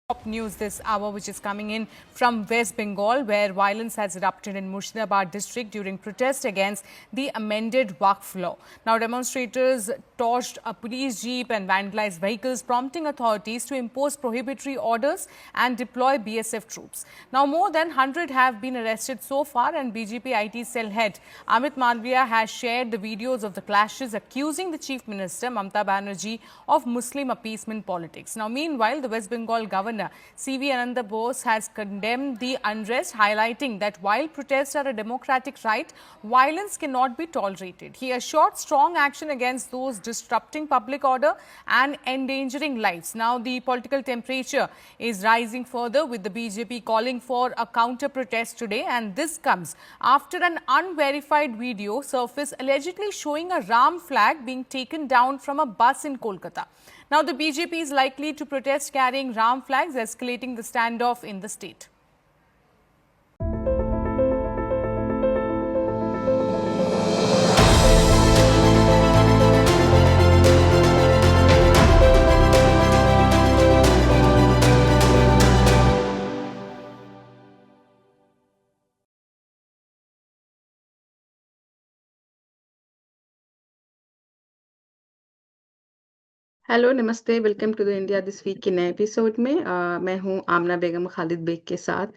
Top news this hour, which is coming in from West Bengal, where violence has erupted in Murshidabad district during protest against the amended Waqf law. Now, demonstrators torched a police jeep and vandalized vehicles, prompting authorities to impose prohibitory orders and deploy BSF troops. Now, more than 100 have been arrested so far, and BJP IT cell head Amit Malviya has shared the videos of the clashes, accusing the Chief Minister Mamata Banerjee of Muslim appeasement politics. Now, meanwhile, the West Bengal governor C.V. Ananda Bose has condemned the unrest, highlighting that while protests are a democratic right, violence cannot be tolerated. He assured strong action against those disrupting public order and endangering lives. Now, the political temperature is rising further, with the BJP calling for a counter-protest today, and this comes after an unverified video surfaced allegedly showing a Ram flag being taken down from a bus in Kolkata. Now, the BJP is likely to protest carrying Ram flags, escalating the standoff in the state. Hello नमस्ते welcome to the India this week के नए episode में मैं हूं आमना बेगम Khalid bag के साथ।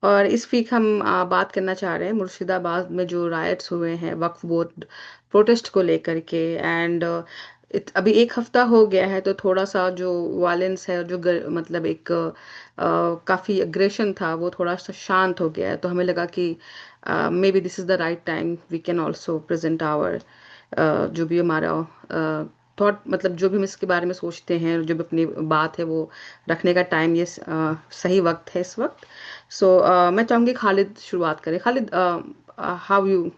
और इस वीक हम बात करना चाह रहे हैं मुर्शिदाबाद में जो रायट्स हुए हैं वक्फ बोर्ड प्रोटेस्ट को लेकर के। एंड अभी एक हफ्ता हो गया है, तो थोड़ा सा जो वायलेंस है, जो मतलब एक काफ़ी अग्रेशन था, वो थोड़ा सा शांत हो गया है। तो हमें लगा कि maybe this is the right time we can also present our जो भी हमारा थॉट, मतलब जो भी हम इसके बारे में सोचते हैं, जो भी अपनी बात है, वो रखने का टाइम ये सही वक्त है इस वक्त। सो मैं चाहूँगी खालिद शुरुआत करें। Khalid, how you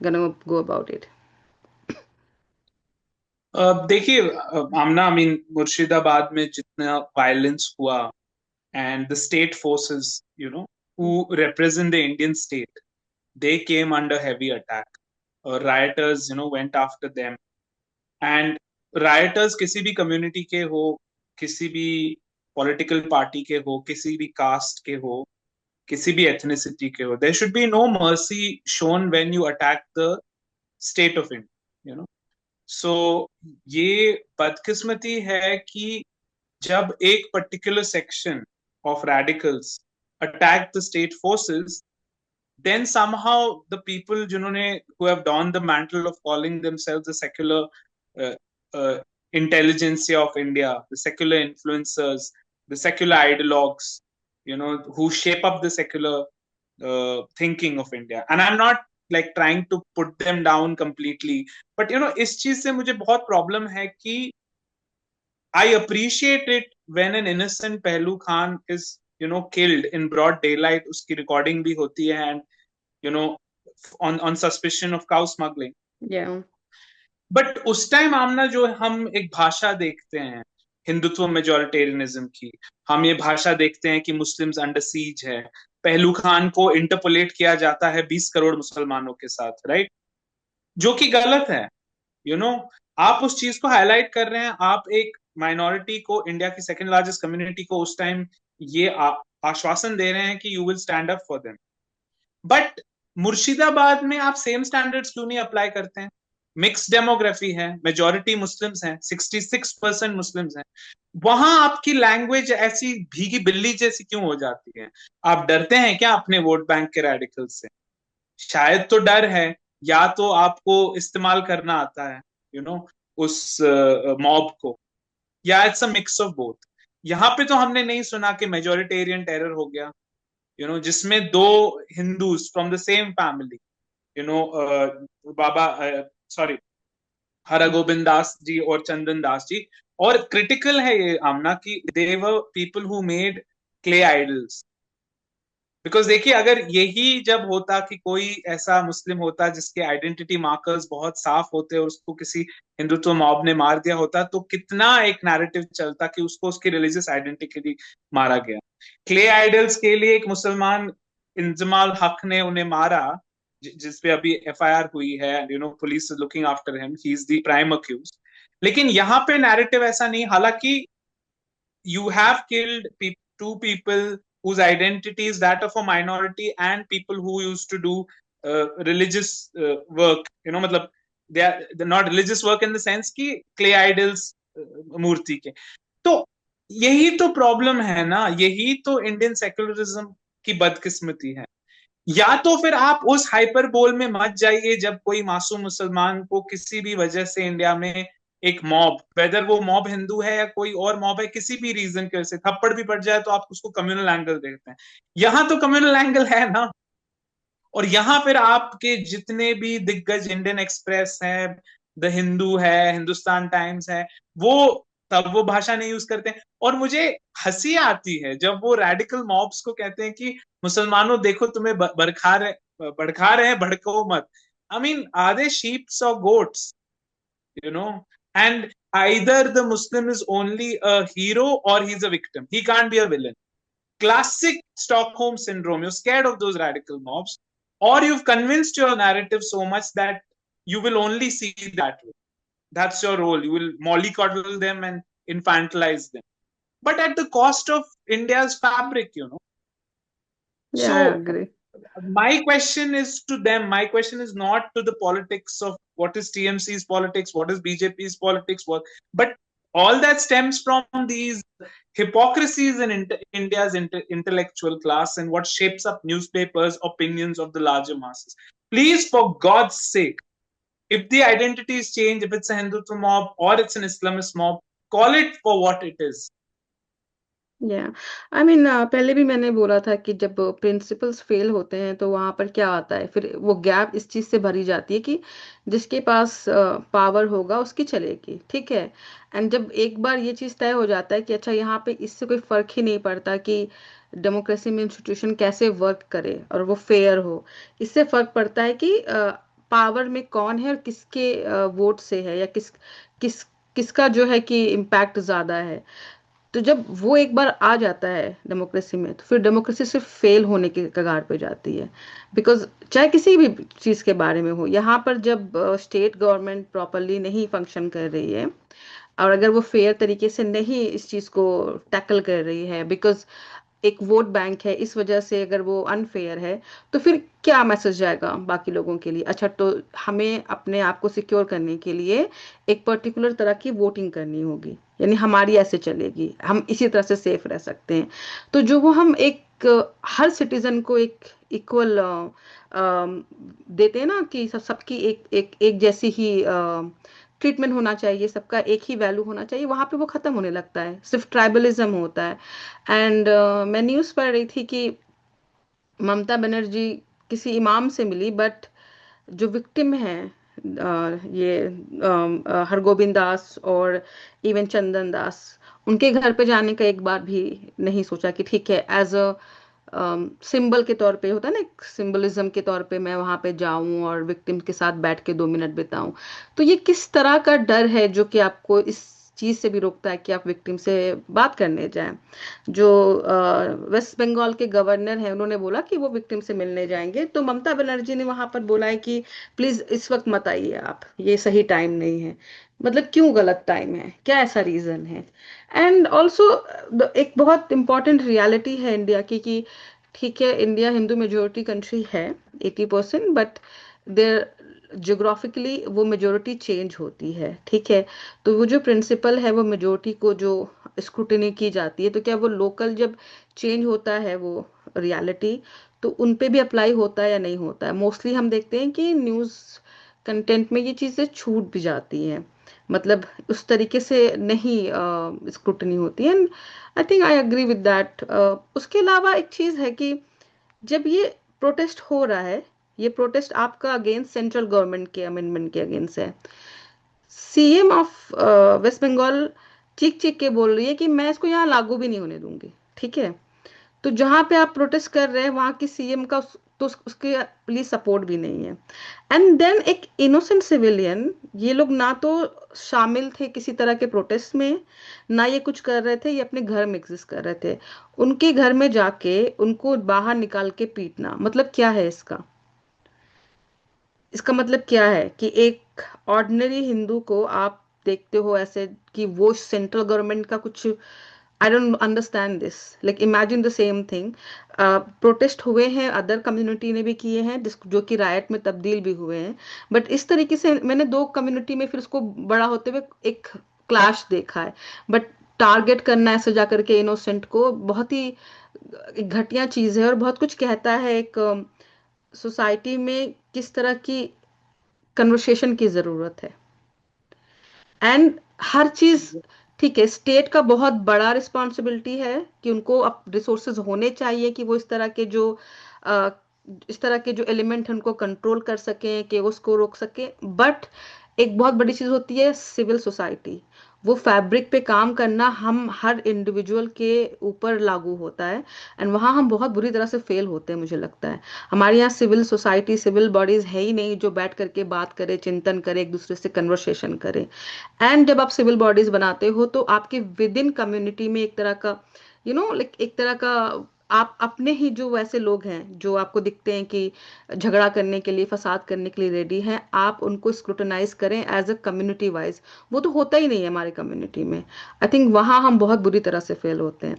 gonna go about it? देखिए आमना, आई मीन मुर्शिदाबाद में जितना वायलेंस हुआ and the state forces who represent the Indian state, they came under heavy attack. Rioters went after them, and rioters किसी भी कम्युनिटी के हो, किसी भी पॉलिटिकल पार्टी के हो, किसी भी कास्ट के हो, किसी भी एथनिसिटी के हो, there should be no mercy shown when you attack the state of India. सो ये बदकिस्मती है कि जब एक particular section of radicals attack the state forces, then somehow the people जिन्होंने who have donned the mantle of calling themselves the secular uh, uh, intelligentsia of India, the secular influencers, the secular ideologues, who shape up the secular thinking of India. And I'm not like trying to put them down completely, but इस चीज से मुझे बहुत problem है कि I appreciate it when an innocent Pehlu Khan is killed in broad daylight. उसकी recording भी होती है, and on suspicion of cow smuggling. Yeah. But उस टाइम आमना जो हम एक भाषा देखते हैं हिंदुत्व मेजोरिटेरियनिज्म की, हम ये भाषा देखते हैं कि मुस्लिम्स अंडर सीज है, पहलू खान को इंटरपोलेट किया जाता है 20 करोड़ मुसलमानों के साथ, राइट? जो कि गलत है। आप उस चीज को हाईलाइट कर रहे हैं, आप एक माइनॉरिटी को, इंडिया की सेकंड लार्जेस्ट कम्युनिटी को उस टाइम ये आश्वासन दे रहे हैं कि you will stand up for them. But Murshidabad में आप सेम स्टैंडर्ड्स क्यों नहीं अप्लाई करते हैं? मिक्स डेमोग्राफी है, मेजोरिटी मुस्लिम्स हैं, 66% मुस्लिम्स हैं। वहां आपकी लैंग्वेज ऐसी भीगी बिल्ली जैसी क्यों हो जाती है? आप डरते हैं क्या अपने वोट बैंक के रेडिकल से? शायद तो डर है, या तो आपको इस्तेमाल करना आता है उस मॉब को, या it's a mix of both. यहाँ पे तो हमने नहीं सुना कि मेजोरिटेरियन टेरर हो गया, जिसमें दो Hindus from the same family, बाबा सॉरी हरगोबिंद दास जी और चंदन दास जी। और क्रिटिकल है ये आमना कि they were people who made clay idols. Because देखिए, अगर यही जब होता कि कोई ऐसा मुस्लिम होता जिसके आइडेंटिटी मार्कर्स बहुत साफ होते और उसको किसी हिंदुत्व मॉब ने मार दिया होता, तो कितना एक नैरेटिव चलता कि उसको उसकी रिलीजियस आइडेंटिटी मारा गया। क्ले आइडल्स के लिए एक मुसलमान इंजमाल हक ने उन्हें मारा, जिसपे अभी एफआईआर हुई है, police is looking after him, he is the prime accused. लेकिन यहाँ पे नैरेटिव ऐसा नहीं, हालांकि you have killed two people whose identity is that of a minority and people who used to do religious work, मतलब they're not religious work in the sense कि clay idols मूर्ति के। तो यही तो प्रॉब्लम है ना, यही तो इंडियन सेक्युलरिज्म की बदकिस्मती है। या तो फिर आप उस हाइपरबोल में मत जाइए जब कोई मासूम मुसलमान को किसी भी वजह से इंडिया में एक मॉब, वेदर वो मॉब हिंदू है या कोई और मॉब है, किसी भी रीजन की वजह से थप्पड़ भी पड़ जाए तो आप उसको कम्युनल एंगल देखते हैं। यहां तो कम्युनल एंगल है ना। और यहां फिर आपके जितने भी दिग्गज, इंडियन एक्सप्रेस है, द हिंदू है, हिंदुस्तान टाइम्स है, वो तब वो भाषा नहीं यूज करते हैं। और मुझे हंसी आती है जब वो रेडिकल मॉब्स को कहते हैं कि मुसलमानों देखो तुम्हें भड़का रहे हैं, भड़को मत। I mean are they sheeps और goats, and either the Muslim is only a hero or he's a victim. He can't be a villain. Classic Stockholm syndrome. You're scared of those radical mobs, or you've convinced your narrative so much that you will only see that way. That's your role. You will mollycoddle them and infantilize them, but at the cost of India's fabric, Yeah, I So agree. my question is to them. My question is not to the politics of what is TMC's politics, what is BJP's politics, but all that stems from these hypocrisies in India's intellectual class and what shapes up newspapers' opinions of the larger masses. Please, for God's sake, if the identities change, if it's a Hindutva mob or it's an Islamist mob, call it for what it is. या I mean पहले भी मैंने बोला था कि जब principles fail होते हैं तो वहां पर क्या आता है, फिर वो गैप इस चीज से भरी जाती है कि जिसके पास पावर होगा उसकी चलेगी, ठीक है। एंड जब एक बार ये चीज तय हो जाता है कि अच्छा यहाँ पे इससे कोई फर्क ही नहीं पड़ता कि डेमोक्रेसी में इंस्टीट्यूशन कैसे वर्क करे और वो फेयर हो, इससे फर्क पड़ता है कि पावर में कौन है और किसके वोट से है, या किस किसका जो है कि इम्पैक्ट ज्यादा है। तो जब वो एक बार आ जाता है डेमोक्रेसी में, तो फिर डेमोक्रेसी सिर्फ फेल होने के कगार पे जाती है। बिकॉज चाहे किसी भी चीज के बारे में हो, यहाँ पर जब स्टेट गवर्नमेंट प्रॉपरली नहीं फंक्शन कर रही है और अगर वो फेयर तरीके से नहीं इस चीज को टैकल कर रही है, बिकॉज एक वोट बैंक है, इस वजह से अगर वो अनफेयर है, तो फिर क्या मैसेज जाएगा बाकी लोगों के लिए? अच्छा, तो हमें अपने आप को सिक्योर करने के लिए एक पर्टिकुलर तरह की वोटिंग करनी होगी, यानी हमारी ऐसे चलेगी, हम इसी तरह से सेफ रह सकते हैं। तो जो वो हम एक हर सिटीजन को एक इक्वल देते हैं ना कि सबकी एक एक एक जैसी ही ट्रीटमेंट होना चाहिए, सबका एक ही वैल्यू होना चाहिए, वहां पे वो खत्म होने लगता है, सिर्फ ट्राइबलिज्म होता है। एंड मैं न्यूज़ पढ़ रही थी कि ममता बनर्जी किसी इमाम से मिली, बट जो विक्टिम है ये हरगोविंद दास और इवन चंदन दास, उनके घर पे जाने का एक बार भी नहीं सोचा कि ठीक है, एज अ सिंबल के तौर पे होता है ना, एक सिंबलिज्म के तौर पे मैं वहां पे जाऊं और विक्टिम के साथ बैठ के 2 मिनट बिताऊं। तो ये किस तरह का डर है जो कि आपको इस चीज से भी रोकता है कि आप विक्टिम से बात करने जाएं? जो वेस्ट बंगाल के गवर्नर हैं, उन्होंने बोला कि वो विक्टिम से मिलने जाएंगे, तो ममता बनर्जी ने वहां पर बोला है कि प्लीज इस वक्त मत आइए, आप, ये सही टाइम नहीं है। मतलब क्यों गलत टाइम है, क्या ऐसा रीजन है? एंड ऑल्सो एक बहुत इंपॉर्टेंट रियलिटी है इंडिया की कि ठीक है, इंडिया हिंदू मेजोरिटी कंट्री है 80%, बट देर जियोग्राफिकली वो मेजोरिटी चेंज होती है, ठीक है। तो वो जो प्रिंसिपल है, वो मेजोरिटी को जो स्क्रूटिनी की जाती है, तो क्या वो लोकल जब चेंज होता है वो रियलिटी, तो उन पे भी अप्लाई होता है या नहीं होता है? मोस्टली हम देखते हैं कि न्यूज़ कंटेंट में ये चीज़ें छूट भी जाती हैं, मतलब उस तरीके से नहीं स्क्रूटनी होती है। And I think I agree with that. उसके अलावा एक चीज़ है कि जब ये प्रोटेस्ट हो रहा है, ये प्रोटेस्ट आपका अगेंस्ट सेंट्रल गवर्नमेंट के अमेंडमेंट के अगेंस्ट है, सीएम ऑफ वेस्ट बंगाल चीख चीख के बोल रही है कि मैं इसको यहाँ लागू भी नहीं होने दूंगी, ठीक है। तो जहां पे आप प्रोटेस्ट कर रहे हैं वहां की सीएम का तो उसके प्लीज सपोर्ट भी नहीं है। एंड देन एक इनोसेंट सिविलियन, ये लोग ना तो शामिल थे किसी तरह के प्रोटेस्ट में, ना ये कुछ कर रहे थे, ये अपने घर में एग्जिस्ट कर रहे थे, उनके घर में जाके उनको बाहर निकाल के पीटना, मतलब क्या है इसका? इसका मतलब क्या है कि एक ऑर्डिनरी हिंदू को आप देखते हो ऐसे कि वो सेंट्रल गवर्नमेंट का कुछ I don't understand this, like imagine the same thing. Protest हुए हैं, अदर कम्युनिटी ने भी किए हैं, जो कि रायट में तब्दील भी हुए हैं, बट इस तरीके से मैंने दो कम्युनिटी में फिर उसको बड़ा होते हुए एक क्लैश देखा है। बट टारगेट करना ऐसे जा करके इनोसेंट को बहुत ही एक घटिया चीज है, और बहुत कुछ कहता है एक सोसाइटी में किस तरह की कन्वर्सेशन की जरूरत है। एंड हर चीज ठीक है, स्टेट का बहुत बड़ा रिस्पॉन्सिबिलिटी है कि उनको अब रिसोर्सेज होने चाहिए कि वो अ, इस तरह के जो एलिमेंट हैं उनको कंट्रोल कर सकें, कि उसको रोक सकें। बट एक बहुत बड़ी चीज होती है सिविल सोसाइटी, वो फैब्रिक पे काम करना हम हर इंडिविजुअल के ऊपर लागू होता है, एंड वहाँ हम बहुत बुरी तरह से फेल होते हैं मुझे लगता है। हमारे यहाँ सिविल सोसाइटी, सिविल बॉडीज है ही नहीं जो बैठ करके बात करे, चिंतन करे, एक दूसरे से कन्वर्सेशन करे। एंड जब आप सिविल बॉडीज बनाते हो तो आपके विद इन कम्युनिटी में एक तरह का लाइक एक तरह का आप अपने ही जो वैसे लोग हैं जो आपको दिखते हैं कि झगड़ा करने के लिए, फसाद करने के लिए रेडी हैं, आप उनको स्क्रूटनाइज करें एज अ कम्युनिटी वाइज। वो तो होता ही नहीं है हमारे कम्युनिटी में। आई थिंक वहाँ हम बहुत बुरी तरह से फेल होते हैं।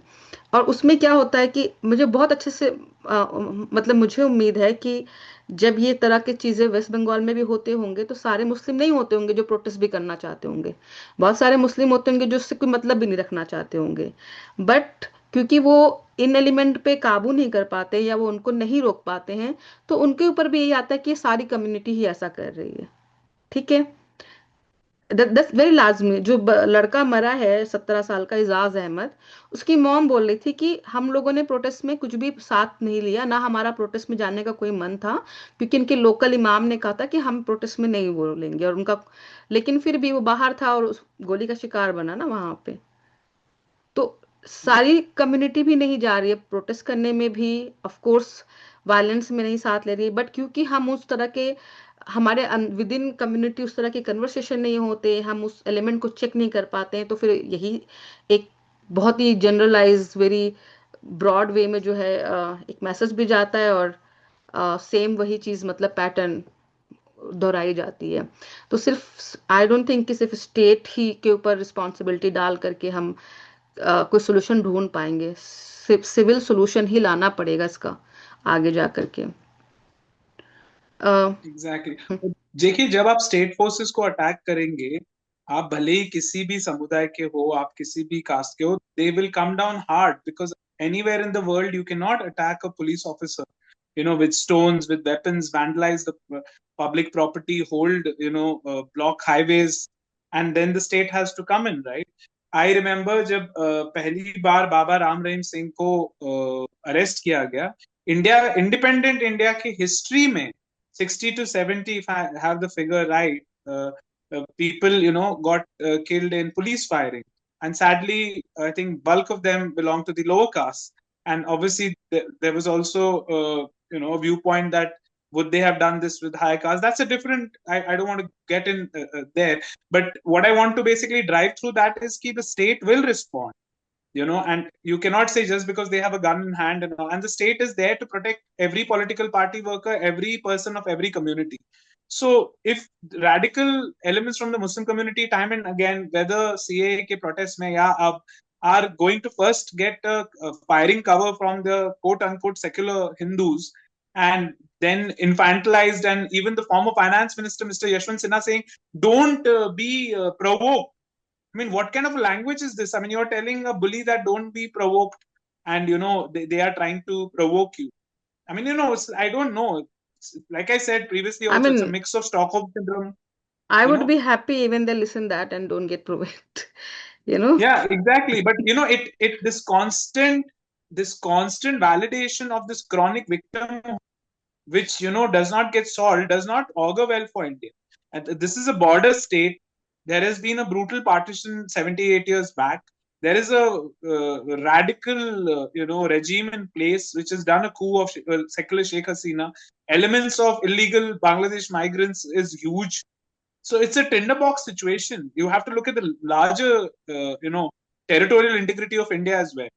और उसमें क्या होता है कि मुझे बहुत अच्छे से मतलब मुझे उम्मीद है कि जब ये तरह की चीजें वेस्ट बंगाल में भी होते होंगे तो सारे मुस्लिम नहीं होते होंगे जो प्रोटेस्ट भी करना चाहते होंगे। बहुत सारे मुस्लिम होते होंगे जो उससे कोई मतलब भी नहीं रखना चाहते होंगे। बट क्योंकि वो इन एलिमेंट पे काबू नहीं कर पाते या वो उनको नहीं रोक पाते हैं, तो उनके ऊपर भी यही आता है कि सारी कम्युनिटी ही ऐसा कर रही है। ठीक है, दस वेरी लाजमी जो लड़का मरा है 17 साल का, इजाज अहमद, उसकी मॉम बोल रही थी कि हम लोगों ने प्रोटेस्ट में कुछ भी साथ नहीं लिया, ना हमारा प्रोटेस्ट में जाने का कोई मन था, क्योंकि इनके लोकल इमाम ने कहा था कि हम प्रोटेस्ट में नहीं बोलेंगे, और उनका लेकिन फिर भी वो बाहर था और उस गोली का शिकार बना ना वहां पे। तो सारी कम्युनिटी भी नहीं जा रही है प्रोटेस्ट करने में भी, ऑफ कोर्स वायलेंस में नहीं साथ ले रही है, बट क्योंकि हम उस तरह के हमारे विद इन कम्युनिटी उस तरह के कन्वर्सेशन नहीं होते, हम उस एलिमेंट को चेक नहीं कर पाते हैं, तो फिर यही एक बहुत ही जनरलाइज वेरी ब्रॉड वे में जो है एक मैसेज भी जाता है, और सेम वही चीज मतलब पैटर्न दोहराई जाती है। तो सिर्फ आई डोंट थिंक कि सिर्फ स्टेट ही के ऊपर रिस्पॉन्सिबिलिटी डाल करके हम कोई सोल्यूशन ढूंढ पाएंगे। सिविल सोल्यूशन ही लाना पड़ेगा इसका आगे जा करके। Exactly exactly. देखिए, जब आप स्टेट फोर्सेस को अटैक करेंगे, आप भले ही किसी भी समुदाय के हो, आप किसी भी कास्ट के हो, they will come down hard, because anywhere in the world you cannot attack a police officer, with stones, with weapons, vandalize the public property, hold, block highways, and then the state has to come in, right? I remember जब पहली बार बाबा राम रहीम सिंह को arrest किया गया, India, independent India की history में 60 to 70, if I have the figure right, people, got killed in police firing. And sadly, I think bulk of them belong to the lower caste. And obviously, there was also, a viewpoint that would they have done this with high caste? That's a different, I don't want to get in there. But what I want to basically drive through that is that the state will respond, and you cannot say just because they have a gun in hand, and the state is there to protect every political party worker, every person of every community. So if radical elements from the Muslim community, time and again, whether CAA ke protests mein ya are going to first get a firing cover from the quote unquote secular Hindus, and then infantilized, and even the former finance minister Mr. Yashwant Sinha saying don't be provoked. I mean, what kind of language is this? I mean, you're telling a bully that don't be provoked, and they are trying to provoke you. I mean, I don't know. Like I said previously, I also it's a mean, mix of Stockholm syndrome. I You would know, be happy even they listen that and don't get provoked. you know yeah, exactly. But it this constant validation of this chronic victim, which does not get solved, does not augur well for India. And this is a border state. There has been a brutal partition 78 years back. There is a radical regime in place which has done a coup of secular Sheikh Hasina. Elements of illegal Bangladesh migrants is huge. So it's a tinderbox situation. You have to look at the larger territorial integrity of India as well.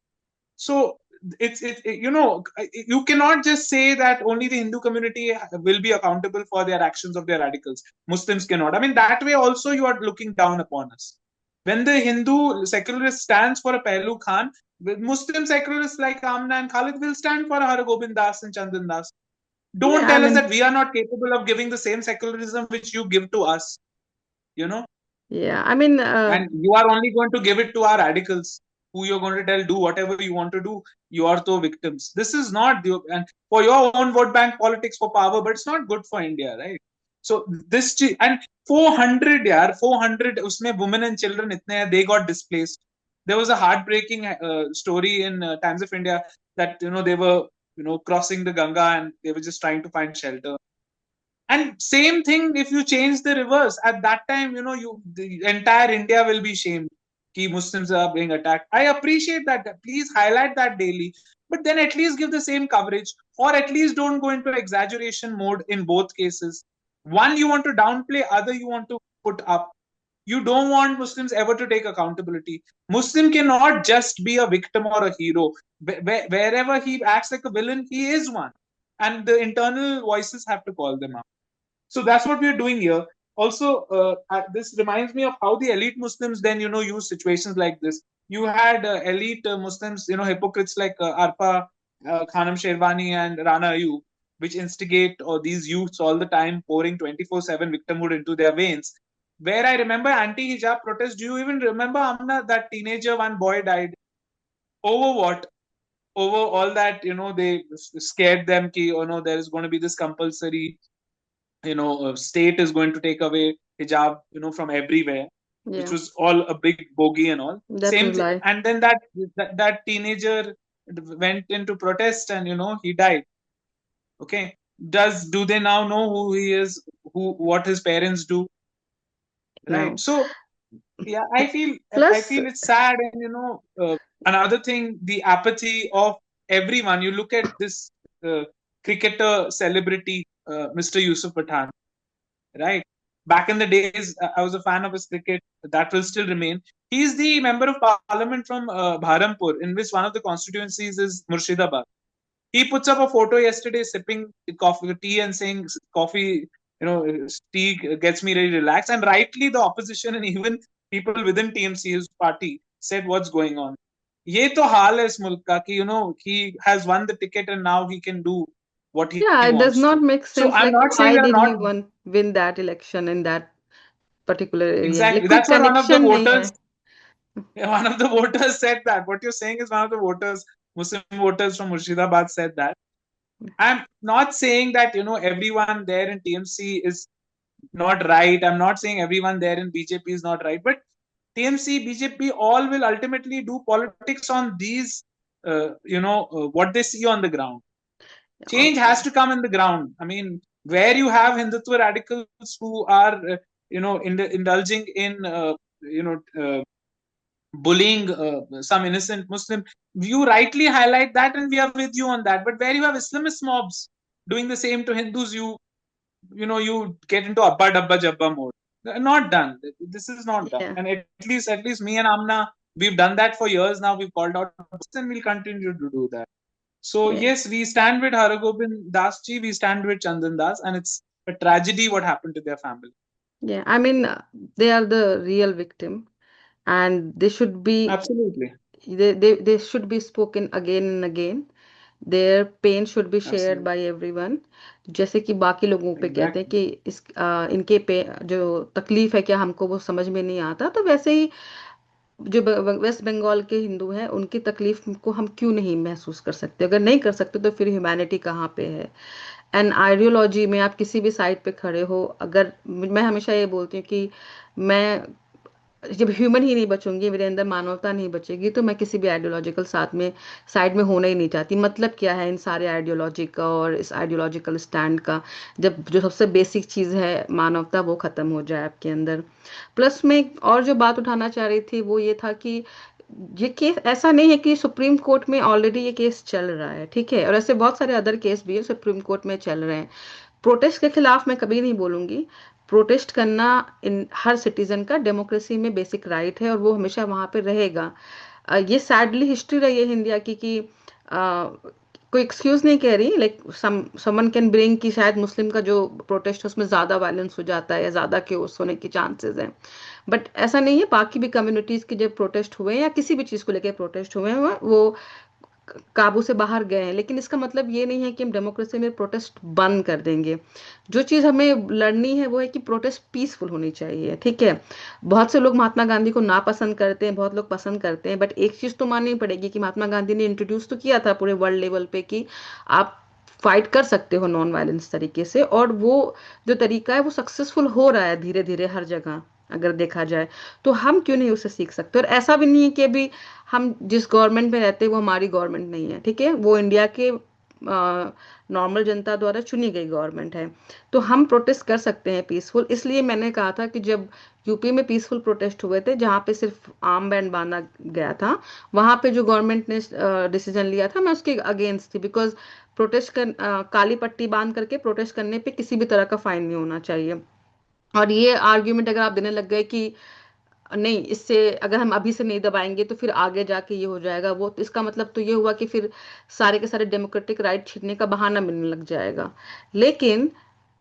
So you cannot just say that only the Hindu community will be accountable for their actions of their radicals. Muslims cannot. I mean, that way also you are looking down upon us. When the Hindu secularist stands for a Pehlu Khan, Muslim secularists like Amna and Khalid will stand for Har Gobind Das and Chandan Das. Don't Yeah, I tell us mean, that we are not capable of giving the same secularism which you give to us, you know, yeah, I mean, and you are only going to give it to our radicals who you're going to tell do whatever you want to do. You are the victims. This is not the, and for your own vote bank politics for power, but it's not good for India, right? So this and 400 yaar, 400 usme women and children itne hai, they got displaced. There was a heartbreaking story in Times of India that they were crossing the Ganga and they were just trying to find shelter. And same thing if you change the reverse. At that time, the entire India will be shamed कि Muslims are being attacked. I appreciate that. Please highlight that daily. But then at least give the same coverage, or at least don't go into exaggeration mode in both cases. One you want to downplay, other you want to put up. You don't want Muslims ever to take accountability. Muslim cannot just be a victim or a hero. Wherever he acts like a villain, he is one. And the internal voices have to call them out. So that's what we're doing here. Also, this reminds me of how the elite Muslims then, use situations like this. You had elite Muslims, hypocrites like Arpa, Khanam Sherwani, and Rana Ayub, which instigate these youths all the time, pouring 24/7 victimhood into their veins. Where I remember anti-hijab protests. Do you even remember, Amna, that teenager, one boy died? Over what? Over all that, they scared them ki, there is going to be this compulsory state is going to take away hijab from everywhere, which yeah, was all a big bogey and all that same was thing. lie. And then that teenager went into protest and he died. Okay, do they now know who he is, who what his parents do, right? No. So yeah, I feel Plus, it's sad. And another thing, the apathy of everyone. You look at this cricketer celebrity, Mr. Yusuf Pathan, right? Back in the days, I was a fan of his cricket. That will still remain. He's the member of parliament from Bharampur, in which one of the constituencies is Murshidabad. He puts up a photo yesterday sipping coffee, tea, and saying coffee, tea gets me really relaxed. And rightly, the opposition and even people within TMC, his party, said, "What's going on?" ये तो हाल है इस मुल्क का कि he has won the ticket and now he can do what he yeah, it does wants not to. make So sense. I'm Like, not saying why there are did he not. win that election in that particular area? Exactly. Like, कोई That's what one of the connection नहीं है. voters, one of the voters said that. What you're saying is one of the voters, Muslim voters from Murshidabad said that. I'm not saying that, everyone there in TMC is not right. I'm not saying everyone there in BJP is not right. But TMC, BJP, all will ultimately do politics on these, what they see on the ground. Change has to come in the ground. I mean, where you have Hindutva radicals who are, indulging in, bullying some innocent Muslim, you rightly highlight that, and we are with you on that. But where you have Islamist mobs doing the same to Hindus, you get into Abba Dabba Jabba mode. Not done. This is not done. Yeah, And at least me and Amna, we've done that for years now. We've called out, and we'll continue to do that. So yeah, yes, we stand with Haragobind Das ji, we stand with Chandan Das, and it's a tragedy what happened to their family. yeah. I mean, they are the real victim, and they should be Absolutely, they should be spoken again and again. Their pain should be shared absolutely, by everyone. जैसे कि बाकी लोगों पे कहते हैं exactly. कि इनके पे जो तकलीफ है क्या हमको वो समझ में नहीं आता, तो वैसे ही जो वेस्ट बंगाल के हिंदू हैं उनकी तकलीफ को हम क्यों नहीं महसूस कर सकते? अगर नहीं कर सकते तो फिर ह्यूमैनिटी कहाँ पे है? एंड आइडियोलॉजी में आप किसी भी साइड पे खड़े हो, अगर मैं हमेशा ये बोलती हूँ कि मैं जब ह्यूमन ही नहीं बचूंगी, मेरे अंदर मानवता नहीं बचेगी, तो मैं किसी भी आइडियोलॉजिकल साथ में साइड में होना ही नहीं चाहती। मतलब क्या है इन सारे आइडियोलॉजी का और इस आइडियोलॉजिकल स्टैंड का, जब जो सबसे बेसिक चीज़ है मानवता वो ख़त्म हो जाए आपके अंदर। प्लस मैं एक और जो बात उठाना चाह रही थी वो ये था कि ये केस ऐसा नहीं है कि सुप्रीम कोर्ट में ऑलरेडी ये केस चल रहा है, ठीक है, और ऐसे बहुत सारे अदर केस भी है सुप्रीम कोर्ट में चल रहे हैं। प्रोटेस्ट के खिलाफ मैं कभी नहीं बोलूंगी। प्रोटेस्ट करना इन हर सिटीजन का डेमोक्रेसी में बेसिक राइट है और वो हमेशा वहां पे रहेगा। ये सैडली हिस्ट्री रही है इंडिया की कि कोई एक्सक्यूज नहीं कह रही, लाइक समवन कैन ब्रिंग कि शायद मुस्लिम का जो प्रोटेस्ट है उसमें ज्यादा वायलेंस हो जाता है या ज्यादा केओस होने की चांसेस हैं, बट ऐसा नहीं है। बाकी भी कम्युनिटीज के जब प्रोटेस्ट हुए हैं या किसी भी चीज को लेकर प्रोटेस्ट हुए हैं वो काबू से बाहर गए हैं, लेकिन इसका मतलब ये नहीं है कि हम डेमोक्रेसी में प्रोटेस्ट बंद कर देंगे। जो चीज हमें लड़नी है वो है कि प्रोटेस्ट पीसफुल होनी चाहिए, ठीक है। बहुत से लोग महात्मा गांधी को नापसंद करते हैं, बहुत लोग पसंद करते हैं, बट एक चीज तो माननी पड़ेगी कि महात्मा गांधी ने इंट्रोड्यूस तो किया था पूरे वर्ल्ड लेवल पे कि आप फाइट कर सकते हो नॉन वायलेंस तरीके से, और वो जो तरीका है वो सक्सेसफुल हो रहा है धीरे धीरे हर जगह अगर देखा जाए। तो हम क्यों नहीं उसे सीख सकते? और ऐसा भी नहीं है कि अभी हम जिस गवर्नमेंट में रहते हैं वो हमारी गवर्नमेंट नहीं है, ठीक है, वो इंडिया के नॉर्मल जनता द्वारा चुनी गई गवर्नमेंट है। तो हम प्रोटेस्ट कर सकते हैं पीसफुल। इसलिए मैंने कहा था कि जब यूपी में पीसफुल प्रोटेस्ट हुए थे जहाँ पे सिर्फ आर्म बैंड बांधा गया था, वहां पे जो गवर्नमेंट ने डिसीजन लिया था मैं उसके अगेंस्ट थी, बिकॉज प्रोटेस्ट कर काली पट्टी बांध करके प्रोटेस्ट करने पे किसी भी तरह का फाइन नहीं होना चाहिए। और ये आर्ग्यूमेंट अगर आप देने लग गए कि नहीं, इससे अगर हम अभी से नहीं दबाएंगे तो फिर आगे जाके ये हो जाएगा वो, तो इसका मतलब तो ये हुआ कि फिर सारे के सारे डेमोक्रेटिक राइट छीनने का बहाना मिलने लग जाएगा। लेकिन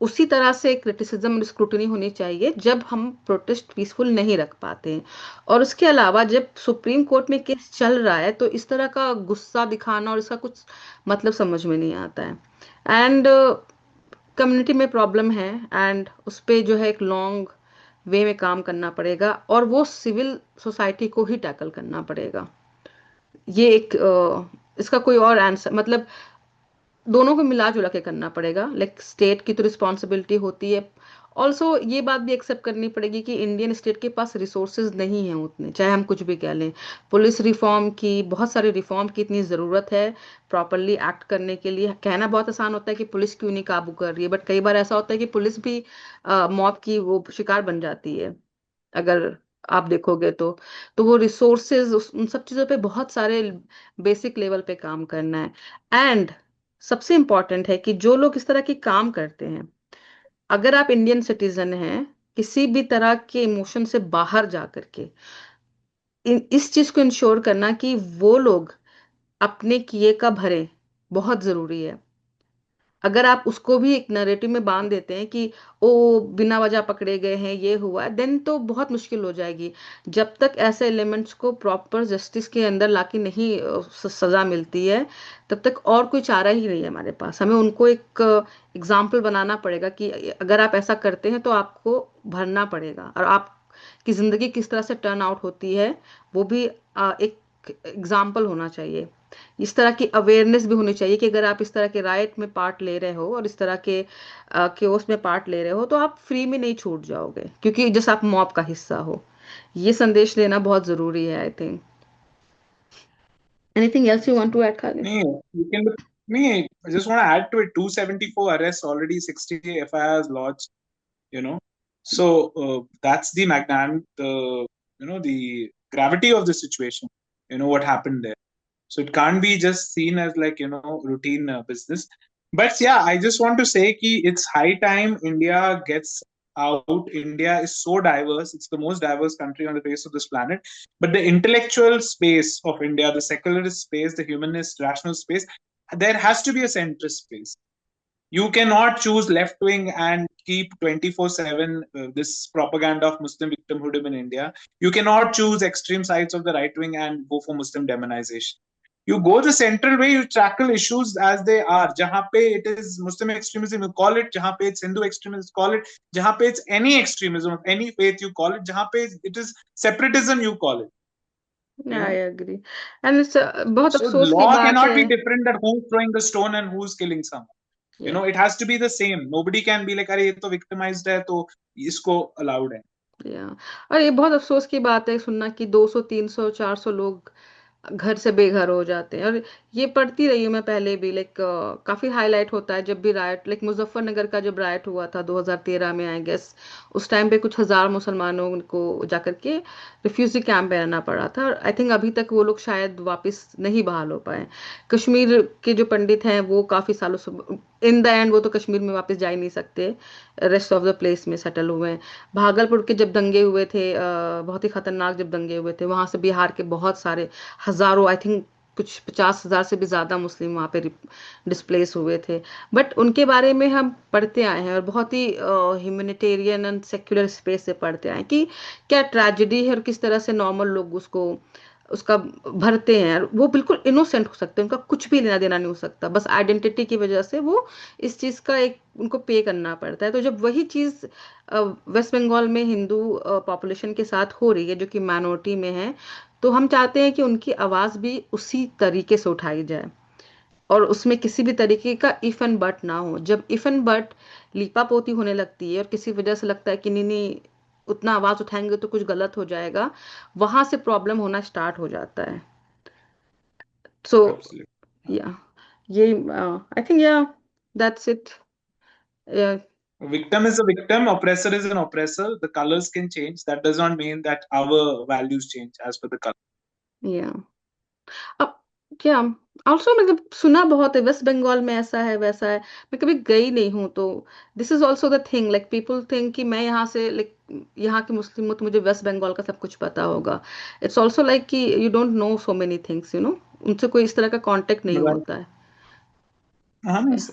उसी तरह से क्रिटिसिज्म और स्क्रूटनी होनी चाहिए जब हम प्रोटेस्ट पीसफुल नहीं रख पाते हैं। और उसके अलावा जब सुप्रीम कोर्ट में केस चल रहा है तो इस तरह का गुस्सा दिखाना और इसका कुछ मतलब समझ में नहीं आता है। एंड कम्युनिटी में प्रॉब्लम है, एंड उस पे जो है एक लॉन्ग वे में काम करना पड़ेगा और वो सिविल सोसाइटी को ही टैकल करना पड़ेगा। ये एक इसका कोई और आंसर मतलब दोनों को मिला जुला के करना पड़ेगा। लाइक स्टेट की तो रिस्पॉन्सिबिलिटी होती है, ऑल्सो ये बात भी एक्सेप्ट करनी पड़ेगी कि इंडियन स्टेट के पास रिसोर्सेज नहीं है उतने, चाहे हम कुछ भी कह लें। पुलिस रिफॉर्म की, बहुत सारे रिफॉर्म की इतनी ज़रूरत है प्रॉपरली एक्ट करने के लिए। कहना बहुत आसान होता है कि पुलिस क्यों नहीं काबू कर रही है, बट कई बार ऐसा होता है कि पुलिस भी मॉब की वो शिकार बन जाती है अगर आप देखोगे तो वो रिसोर्सेज उन सब चीजों पे बहुत सारे बेसिक लेवल पे काम करना है। एंड सबसे इम्पोर्टेंट है कि जो लोग इस तरह के काम करते हैं, अगर आप इंडियन सिटीजन हैं, किसी भी तरह के इमोशन से बाहर जा करके इस चीज को इंश्योर करना कि वो लोग अपने किए का भरे, बहुत जरूरी है। अगर आप उसको भी एक नैरेटिव में बांध देते हैं कि ओ बिना वजह पकड़े गए हैं, ये हुआ, देन तो बहुत मुश्किल हो जाएगी। जब तक ऐसे एलिमेंट्स को प्रॉपर जस्टिस के अंदर लाके नहीं सजा मिलती है, तब तक और कोई चारा ही नहीं है हमारे पास। हमें उनको एक एग्जाम्पल बनाना पड़ेगा कि अगर आप ऐसा करते हैं तो आपको भरना पड़ेगा, और आपकी जिंदगी किस तरह से टर्न आउट होती है वो भी एक एग्जाम्पल होना चाहिए। इस तरह की अवेयरनेस भी होनी चाहिए कि अगर आप इस तरह के राइट में पार्ट ले रहे हो और इस तरह के केओस में पार्ट ले रहे हो तो आप फ्री में नहीं छूट जाओगे, क्योंकि जैसे आप मॉब का हिस्सा हो। ये संदेश लेना बहुत जरूरी है, I think. Anything else you want to add, Khalid? Me, you can look. Me, I just want to add to it. 274 arrests already, 60 FIRs lodged. You know, so that's the the gravity of the situation. You know what happened there. So it can't be just seen as like routine business. But yeah, I just want to say कि it's high time India gets out. India is so diverse. It's the most diverse country on the face of this planet. But the intellectual space of India, the secularist space, the humanist, rational space, there has to be a centrist space. You cannot choose left wing and keep 24/7 this propaganda of Muslim victimhood in India. You cannot choose extreme sides of the right wing and go for Muslim demonization. You go the central way, you tackle issues as they are. Jahan pe it is Muslim extremism, you call it. Jahan pe it's Hindu extremism, call it. Jahan pe it's any extremism of any faith, you call it. Jahan pe it is separatism, you call it. You I know. Agree. And बहुत So अफसोस की law बात cannot है। be different that who's throwing the stone and who's killing someone. या It has to be the same. Nobody can be like, अरे ये तो victimized है तो इसको allowed है. या और ये बहुत अफसोस की बात है सुनना कि 200 300 400 लोग घर से बेघर हो जाते हैं। और ये पढ़ती रही हूँ मैं पहले भी, लाइक काफी हाईलाइट होता है जब भी रायट, लाइक मुजफ्फरनगर का जब रायट हुआ था 2013 में, आई गेस उस टाइम पे कुछ हजार मुसलमानों को जाकर के रिफ्यूजी कैंप में रहना पड़ा था, और आई थिंक अभी तक वो लोग शायद वापस नहीं बहाल हो पाए। कश्मीर के जो पंडित हैं वो काफी सालों से, इन द एंड वो तो कश्मीर में वापस जा ही नहीं सकते, रेस्ट ऑफ द प्लेस में सेटल हुए हैं। भागलपुर के जब दंगे हुए थे, बहुत ही खतरनाक जब दंगे हुए थे, वहां से बिहार के बहुत सारे हजारों, आई थिंक कुछ 50,000 से भी ज़्यादा मुस्लिम वहाँ पे डिस्प्लेस हुए थे। बट उनके बारे में हम पढ़ते आए हैं और बहुत ही ह्यूमैनिटेरियन एंड सेक्युलर स्पेस से पढ़ते आए हैं कि क्या ट्रेजेडी है और किस तरह से नॉर्मल लोग उसको उसका भरते हैं। वो बिल्कुल इनोसेंट हो सकते हैं, उनका कुछ भी लेना देना नहीं हो सकता, बस आइडेंटिटी की वजह से वो इस चीज़ का एक उनको पे करना पड़ता है। तो जब वही चीज़ वेस्ट बंगाल में हिंदू पॉपुलेशन के साथ हो रही है जो कि माइनॉरिटी में है, तो हम चाहते हैं कि उनकी आवाज़ भी उसी तरीके से उठाई जाए और उसमें किसी भी तरीके का इफ एंड बट ना हो। जब इफ एंड बट लीपा पोती होने लगती है और किसी वजह से लगता है कि नहीं नहीं उतना आवाज उठाएंगे तो कुछ गलत हो जाएगा, वहां से प्रॉब्लम होना स्टार्ट हो जाता है। सो Absolutely. या ये आई थिंक या that's it. A victim is a victim, oppressor is an oppressor. The colors can change. That does not mean that our values change as per the color. या अब क्या also मतलब सुना बहुत है वेस्ट बंगाल में ऐसा है वैसा है, मैं कभी गई नहीं हूँ। तो this is also the thing, like people think कि मैं यहाँ से लाइक यहाँ की मुस्लिम हूँ तो मुझे वेस्ट बंगाल का सब कुछ पता होगा। इट्स ऑल्सो लाइक कि you don't know so many things, you know, उनसे कोई इस तरह का कांटेक्ट नहीं Right. होता है।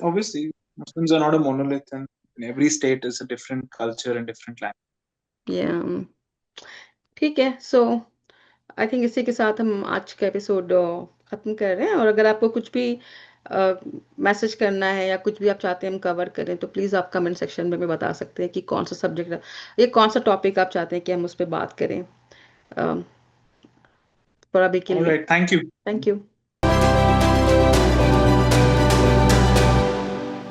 Obviously, Muslims are not a monolith, and in every state is a different culture and different language. या ठीक है। सो आई थिंक इसी के साथ हम आज का एपिसोड खत्म कर रहे हैं। और अगर आपको कुछ भी मैसेज करना है या कुछ भी आप चाहते हैं हम कवर करें तो प्लीज़ आप कमेंट सेक्शन में बता सकते हैं कि कौन सा सब्जेक्ट ये कौन सा टॉपिक आप चाहते हैं कि हम उस पर बात करें। फॉर अभी के All लिए right. Thank you. Thank you.